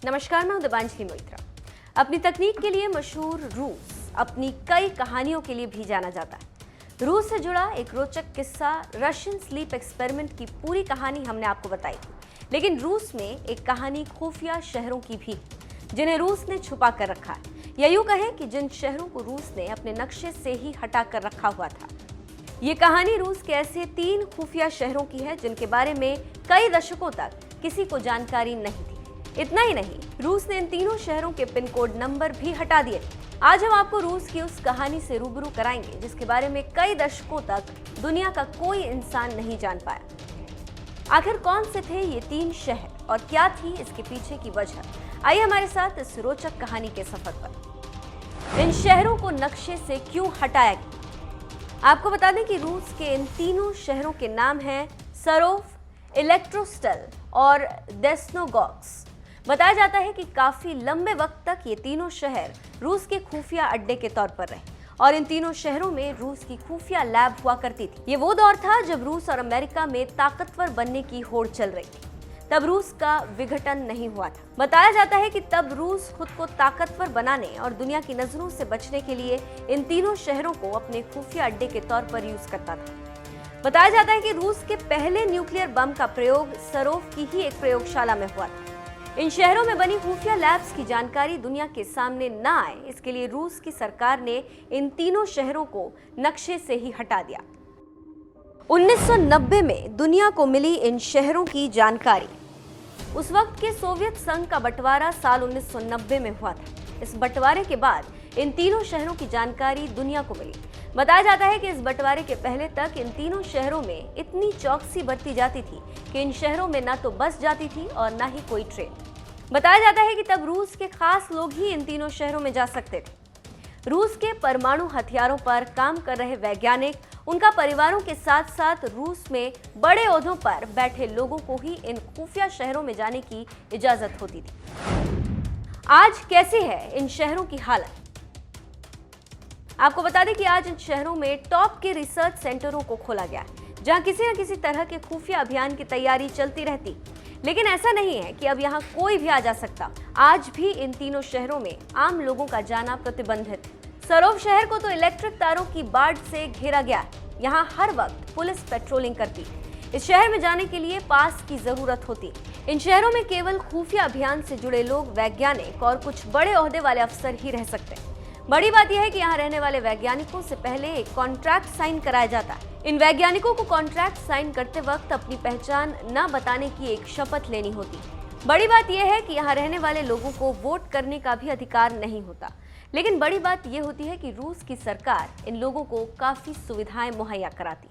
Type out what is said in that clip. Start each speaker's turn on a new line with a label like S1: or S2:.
S1: नमस्कार, मैं दिबांजलि मोइत्रा। अपनी तकनीक के लिए मशहूर रूस अपनी कई कहानियों के लिए भी जाना जाता है। रूस से जुड़ा एक रोचक किस्सा, रशियन स्लीप एक्सपेरिमेंट की पूरी कहानी हमने आपको बताई थी। लेकिन रूस में एक कहानी खुफिया शहरों की भी, जिन्हें रूस ने छुपा कर रखा है, या यूं कहें कि जिन शहरों को रूस ने अपने नक्शे से ही हटा कर रखा हुआ था। ये कहानी रूस के ऐसे 3 खुफिया शहरों की है जिनके बारे में कई दशकों तक किसी को जानकारी नहीं थी। इतना ही नहीं, रूस ने इन तीनों शहरों के पिन कोड नंबर भी हटा दिए। आज हम आपको रूस की उस कहानी से रूबरू कराएंगे जिसके बारे में कई दशकों तक दुनिया का कोई इंसान नहीं जान पाया। आखिर कौन से थे ये 3 शहर और क्या थी इसके पीछे की वजह? आइए हमारे साथ इस रोचक कहानी के सफर पर। इन शहरों को नक्शे से क्यों हटाया गया? आपको बता दें कि रूस के इन तीनों शहरों के नाम हैं सरोव, इलेक्ट्रोस्टल और देस्नोगॉर्स्क। बताया जाता है कि काफी लंबे वक्त तक ये तीनों शहर रूस के खुफिया अड्डे के तौर पर रहे और इन तीनों शहरों में रूस की खुफिया लैब हुआ करती थी। ये वो दौर था जब रूस और अमेरिका में ताकतवर बनने की होड़ चल रही थी। तब रूस का विघटन नहीं हुआ था। बताया जाता है कि तब रूस खुद को ताकतवर बनाने और दुनिया की नजरों से बचने के लिए इन तीनों शहरों को अपने खुफिया अड्डे के तौर पर यूज करता था। बताया जाता है कि रूस के पहले न्यूक्लियर बम का प्रयोग सरोव की ही एक प्रयोगशाला में हुआ था। इन शहरों में बनी खुफिया लैब्स की जानकारी दुनिया के सामने न आए, इसके लिए रूस की सरकार ने इन तीनों शहरों को नक्शे से ही हटा दिया। 1990 में दुनिया को मिली इन शहरों की जानकारी। उस वक्त के सोवियत संघ का बंटवारा साल 1990 में हुआ था। इस बंटवारे के बाद इन तीनों शहरों की जानकारी दुनिया को मिली। बताया जाता है कि इस बंटवारे के पहले तक इन तीनों शहरों में इतनी चौकसी बरती जाती थी कि इन शहरों में ना तो बस जाती थी और ना ही कोई ट्रेन। बताया जाता है कि तब रूस के खास लोग ही इन तीनों शहरों में जा सकते थे। रूस के परमाणु हथियारों पर काम कर रहे वैज्ञानिक, उनका परिवारों के साथ साथ रूस में बड़े ओहदों पर बैठे लोगों को ही इन खुफिया शहरों में जाने की इजाजत होती थी। आज कैसी है इन शहरों की हालत? आपको बता दें कि आज इन शहरों में टॉप के रिसर्च सेंटरों को खोला गया है, जहां किसी न किसी तरह के खुफिया अभियान की तैयारी चलती रहती। लेकिन ऐसा नहीं है कि अब यहाँ कोई भी आ जा सकता। आज भी इन तीनों शहरों में आम लोगों का जाना प्रतिबंधित है। सरोव शहर को तो इलेक्ट्रिक तारों की बाढ़ से घेरा गया है। यहाँ हर वक्त पुलिस पेट्रोलिंग करती है। इस शहर में जाने के लिए पास की जरूरत होती। इन शहरों में केवल खुफिया अभियान से जुड़े लोग, वैज्ञानिक और कुछ बड़े ओहदे वाले अफसर ही रह सकते हैं। बड़ी बात यह है कि यहाँ रहने वाले वैज्ञानिकों से पहले एक कॉन्ट्रैक्ट साइन कराया जाता है। इन वैज्ञानिकों को कॉन्ट्रैक्ट साइन करते वक्त अपनी पहचान न बताने की एक शपथ लेनी होती। बड़ी बात यह है कि यहाँ रहने वाले लोगों को वोट करने का भी अधिकार नहीं होता। लेकिन बड़ी बात यह होती है कि रूस की सरकार इन लोगों को काफी सुविधाएं मुहैया कराती।